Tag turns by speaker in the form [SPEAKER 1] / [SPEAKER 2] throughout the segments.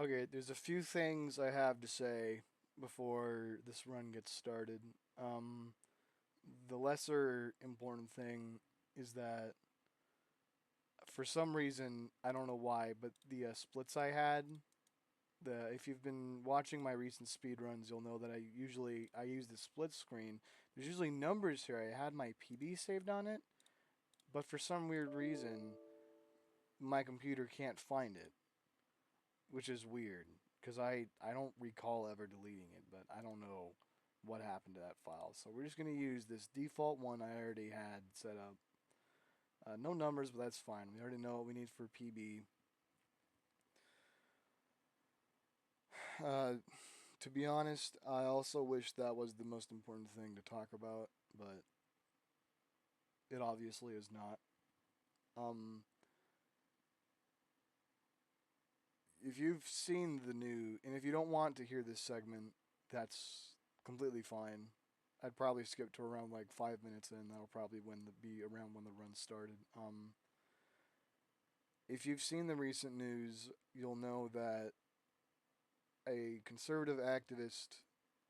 [SPEAKER 1] Okay, there's a few things I have to say before this run gets started. The lesser important thing is that for some reason, I don't know why, but the splits I had, the if you've been watching my recent speed runs, you'll know that I use the split screen. There's usually numbers here. I had my PB saved on it, but for some weird reason, my computer can't find it, which is weird because I don't recall ever deleting it, but I don't know what happened to that file. So we're just gonna use this default one I already had set up. No numbers, but that's fine. We already know what we need for PB. Uh, to be honest, I also wish that was the most important thing to talk about, but it obviously is not. Um, if you've seen the new, and if you don't want to hear this segment, that's completely fine. I'd probably skip to around like 5 minutes in. That'll probably be around when the run started. If you've seen the recent news, you'll know that a conservative activist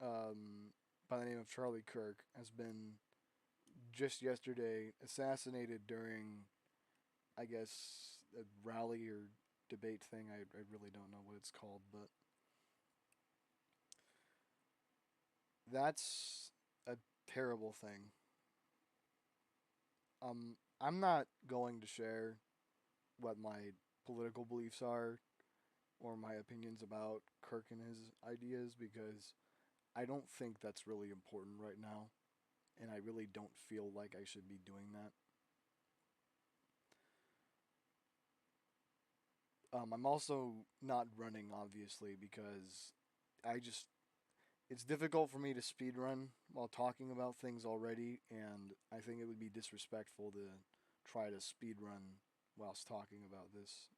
[SPEAKER 1] by the name of Charlie Kirk has been just yesterday assassinated during, I guess, a rally or debate thing. I really don't know what it's called, but that's a terrible thing. I'm not going to share what my political beliefs are or my opinions about Kirk and his ideas because I don't think that's really important right now, and I really don't feel like I should be doing that. I'm also not running, obviously, because I just it's difficult for me to speed run while talking about things already, and I think it would be disrespectful to try to speed run whilst talking about this.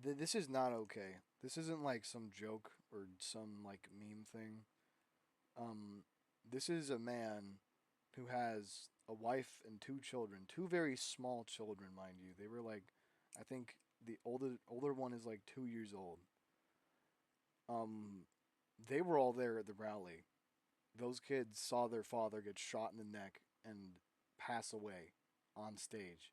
[SPEAKER 1] This is not okay. This isn't like some joke or some like meme thing. Um, this is a man who has a wife and two children, two very small children, mind you. They were like, I think the older one is like 2 years old. Um, they were all there at the rally. Those kids saw their father get shot in the neck and pass away on stage.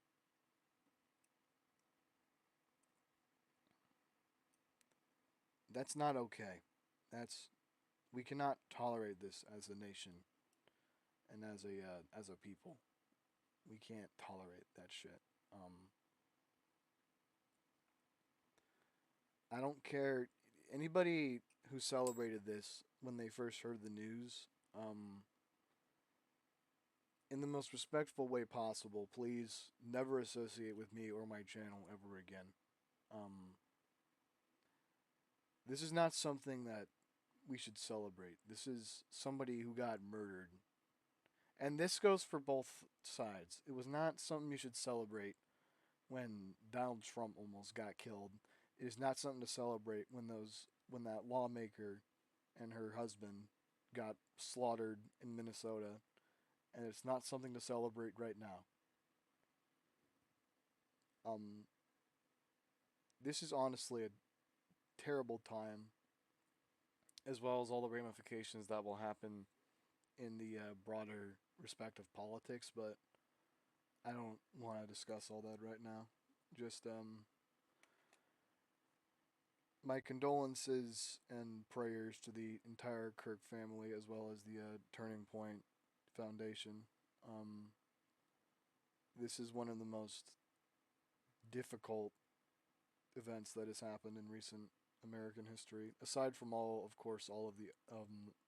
[SPEAKER 1] That's not okay. That's we cannot tolerate this as a nation and as a people. We can't tolerate that shit. Um, I don't care anybody who celebrated this when they first heard the news. In the most respectful way possible, please never associate with me or my channel ever again. Um, this is not something that we should celebrate. This is somebody who got murdered. And this goes for both sides. It was not something you should celebrate when Donald Trump almost got killed. It is not something to celebrate when that lawmaker and her husband got slaughtered in Minnesota, and it's not something to celebrate right now. Um, this is honestly a terrible time, as well as all the ramifications that will happen in the broader respect of politics. But I don't want to discuss all that right now. Just my condolences and prayers to the entire Kirk family, as well as the Turning Point Foundation. Um, this is one of the most difficult events that has happened in recent American history, aside from of course, all of the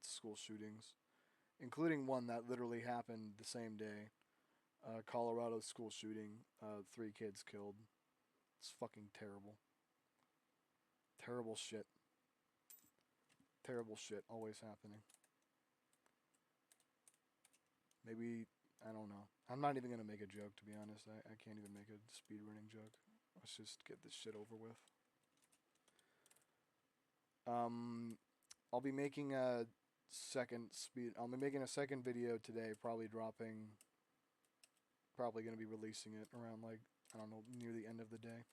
[SPEAKER 1] school shootings, including one that literally happened the same day. Colorado school shooting, 3 kids killed. It's fucking terrible. Terrible shit. Terrible shit always happening. Maybe, I don't know. I'm not even going to make a joke, to be honest. I can't even make a speedrunning joke. Let's just get this shit over with. Um, I'll be making a I'll be making a second video today, probably going to be releasing it around like, I don't know, near the end of the day.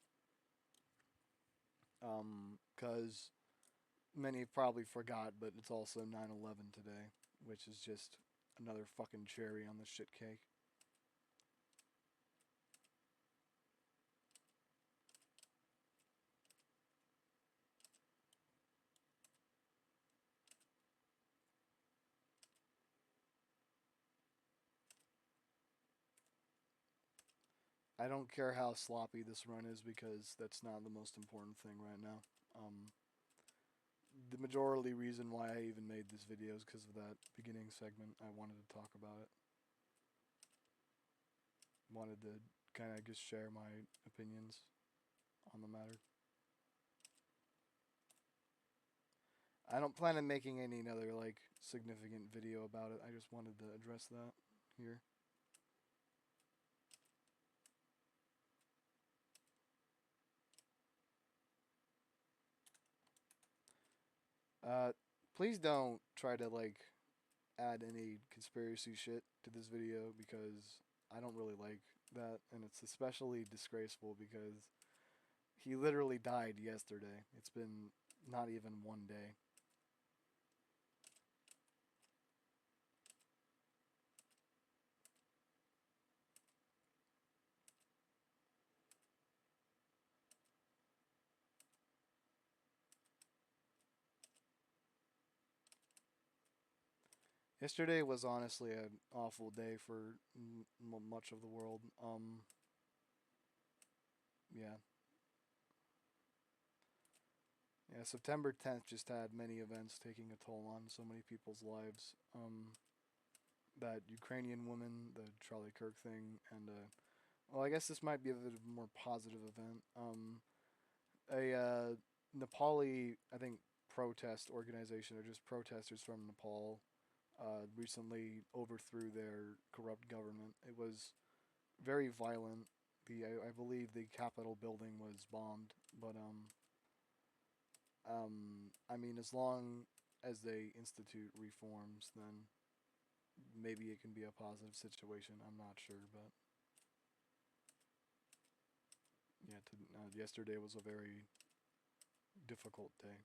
[SPEAKER 1] Because many probably forgot, but it's also 9/11 today, which is just another fucking cherry on the shit cake. I don't care how sloppy this run is because that's not the most important thing right now. Um, the majority reason why I even made this video is because of that beginning segment. I wanted to talk about it. Wanted to kind of just share my opinions on the matter. I don't plan on making any other like significant video about it. I just wanted to address that here. Uh, please don't try to like add any conspiracy shit to this video because I don't really like that, and it's especially disgraceful because he literally died yesterday. It's been not even one day. Yesterday was honestly an awful day for much of the world. Yeah, yeah. September 10th just had many events taking a toll on so many people's lives. That Ukrainian woman, the Charlie Kirk thing, and well, I guess this might be a bit of a more positive event. A Nepali, I think, protest organization or just protesters from Nepal recently overthrew their corrupt government. It was very violent. I believe the Capitol building was bombed, but I mean, as long as they institute reforms, then maybe it can be a positive situation. I'm not sure, but yeah, yesterday was a very difficult day.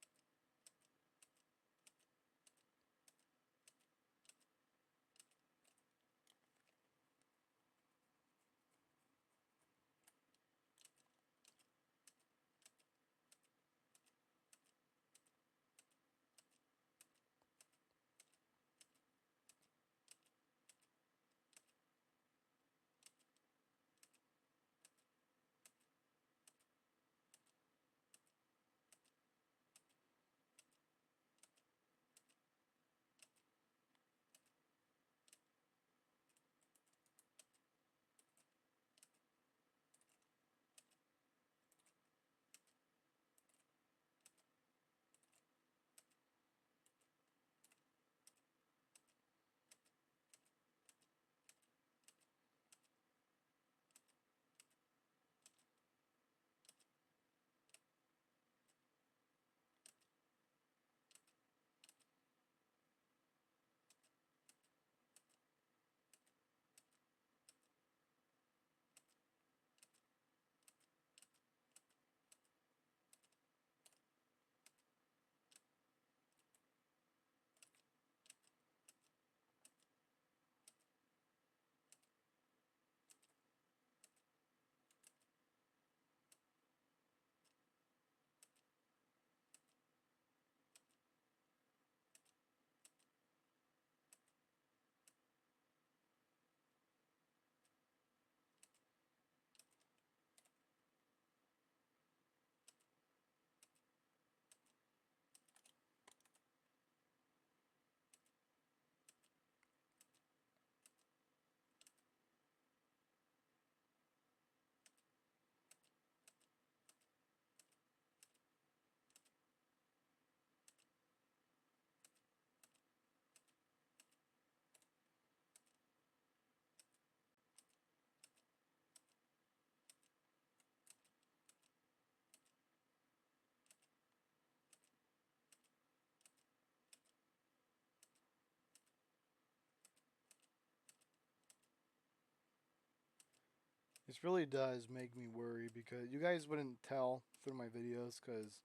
[SPEAKER 1] This really does make me worry because you guys wouldn't tell through my videos because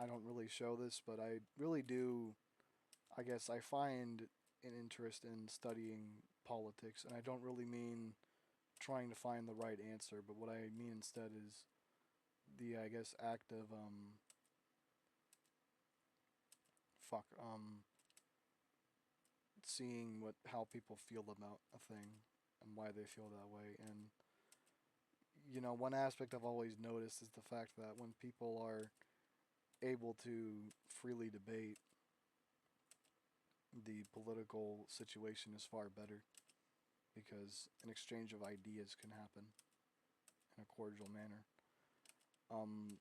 [SPEAKER 1] I don't really show this, but I really do. I guess I find an interest in studying politics, and I don't really mean trying to find the right answer, but what I mean instead is the, I guess, act of fuck seeing what how people feel about a thing and why they feel that way. And one aspect I've always noticed is the fact that when people are able to freely debate, the political situation is far better because an exchange of ideas can happen in a cordial manner.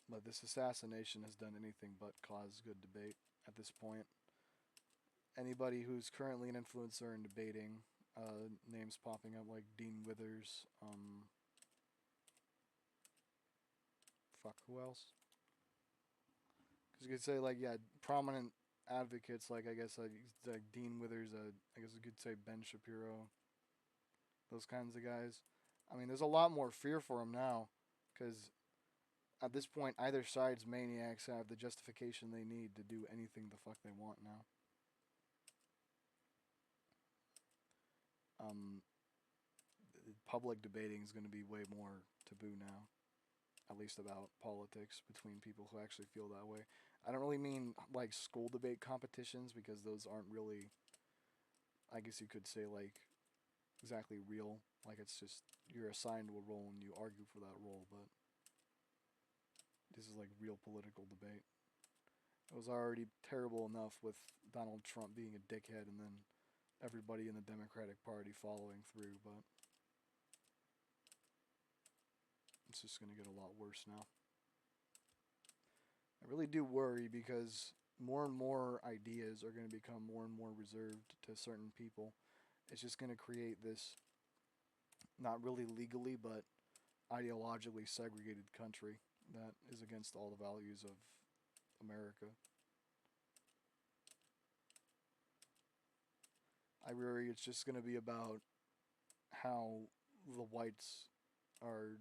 [SPEAKER 1] But this assassination has done anything but cause good debate at this point. Anybody who's currently an influencer in debating, names popping up like Dean Withers, fuck, who else? Because you could say, like, yeah, prominent advocates, like, I guess, like Dean Withers, I guess you could say Ben Shapiro, those kinds of guys. I mean, there's a lot more fear for him now, because at this point, either side's maniacs have the justification they need to do anything the fuck they want now. Um, Public debating is going to be way more taboo now, at least about politics between people who actually feel that way. I don't really mean like school debate competitions because those aren't really, I guess you could say, like exactly real. Like it's just you're assigned to a role and you argue for that role, but this is like real political debate. It was already terrible enough with Donald Trump being a dickhead and then everybody in the Democratic Party following through, but it's just going to get a lot worse now. I really do worry because more and more ideas are going to become more and more reserved to certain people. It's just going to create this not really legally but ideologically segregated country that is against all the values of America. I worry it's just going to be about how the whites are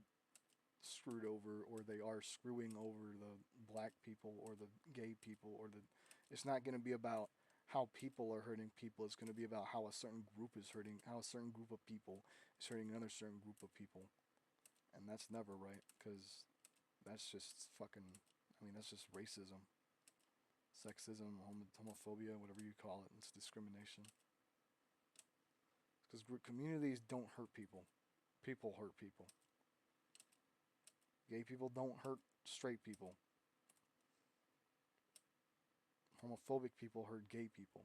[SPEAKER 1] screwed over or they are screwing over the black people or the gay people or the it's not going to be about how people are hurting people. It's going to be about how a certain group is hurting, how a certain group of people is hurting another certain group of people. And that's never right because that's just fucking, I mean, that's just racism, sexism, homophobia, whatever you call it. It's discrimination. Because communities don't hurt people. People hurt people. Gay people don't hurt straight people. Homophobic people hurt gay people.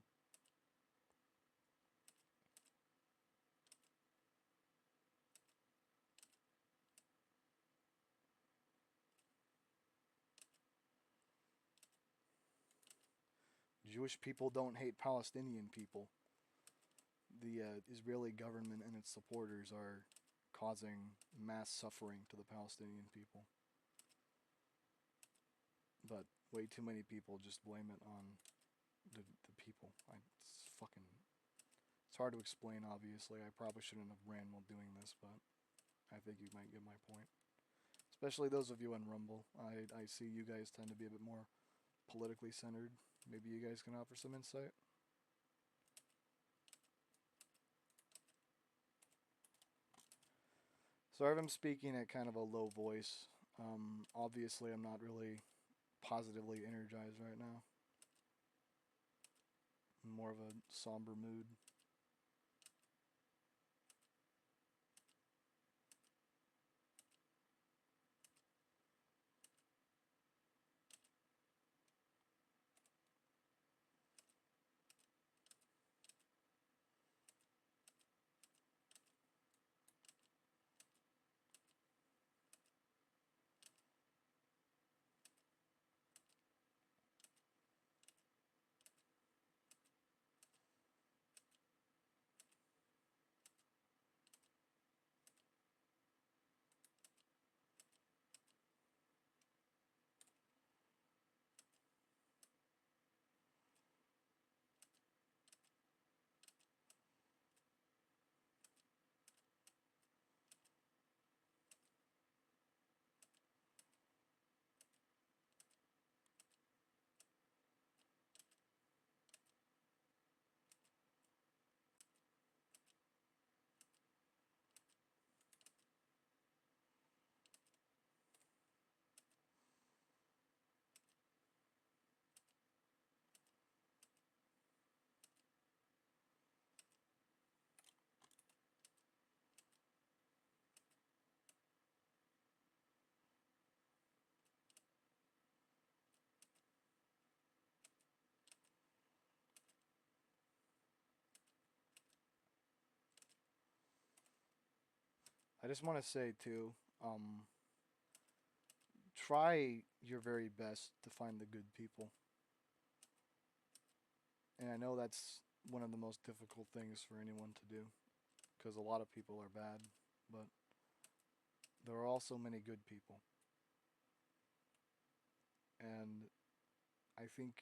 [SPEAKER 1] Jewish people don't hate Palestinian people. The Israeli government and its supporters are causing mass suffering to the Palestinian people. But way too many people just blame it on the people. It's fucking. It's hard to explain, obviously. I probably shouldn't have ran while doing this, but I think you might get my point. Especially those of you on Rumble. I see you guys tend to be a bit more politically centered. Maybe you guys can offer some insight. Sorry if I'm speaking at kind of a low voice. Obviously, I'm not really positively energized right now. I'm more of a somber mood. I just want to say too, try your very best to find the good people. And I know that's one of the most difficult things for anyone to do because a lot of people are bad, but there are also many good people. And I think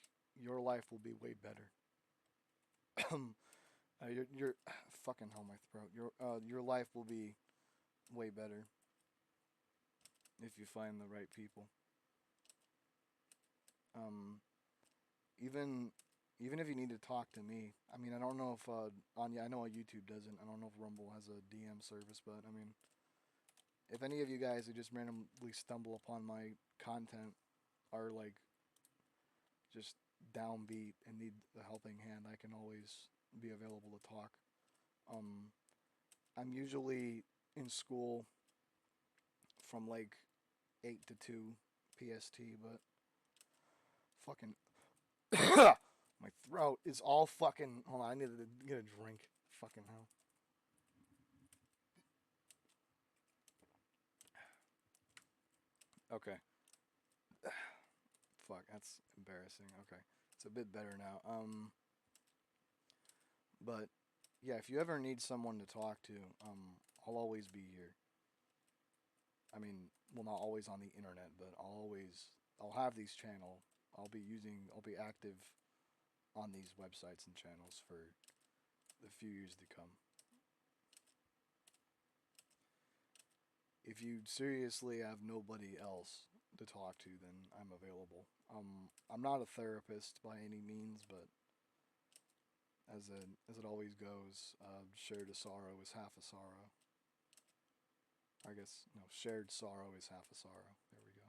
[SPEAKER 1] your life will be way better. Your fucking hell, my throat. Your life will be way better if you find the right people. Um, even even if you need to talk to me. I mean, I don't know if I know YouTube doesn't. I don't know if Rumble has a DM service, but I mean, if any of you guys who just randomly stumble upon my content are like just downbeat and need a helping hand, I can always be available to talk. Um, I'm usually in school from like 8 to 2 PST, but fucking my throat is all fucking. Hold on, I need to get a drink. Fucking hell. Okay. Fuck, that's embarrassing. Okay, it's a bit better now. But yeah, if you ever need someone to talk to, I'll always be here. I mean, well, not always on the internet, but I'll have these channel. I'll be active on these websites and channels for the few years to come. If you seriously have nobody else to talk to, then I'm available. I'm not a therapist by any means, but as it always goes, shared a sorrow is half a sorrow. I guess no, shared sorrow is half a sorrow. There we go.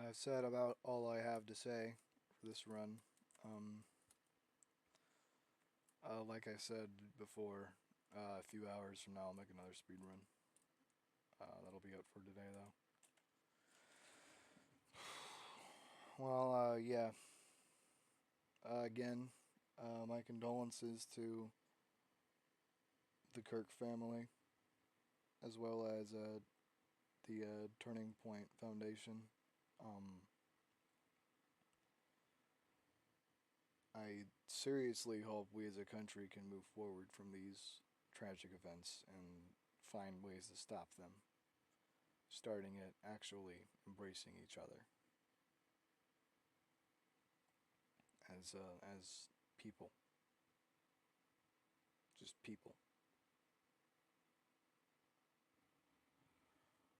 [SPEAKER 1] I've said about all I have to say for this run. Um, like I said before, a few hours from now I'll make another speed run. That'll be out for today though. Well, yeah. Again, my condolences to the Kirk family, as well as the Turning Point Foundation. Um, I seriously hope we as a country can move forward from these tragic events and find ways to stop them, starting at actually embracing each other as people, just people.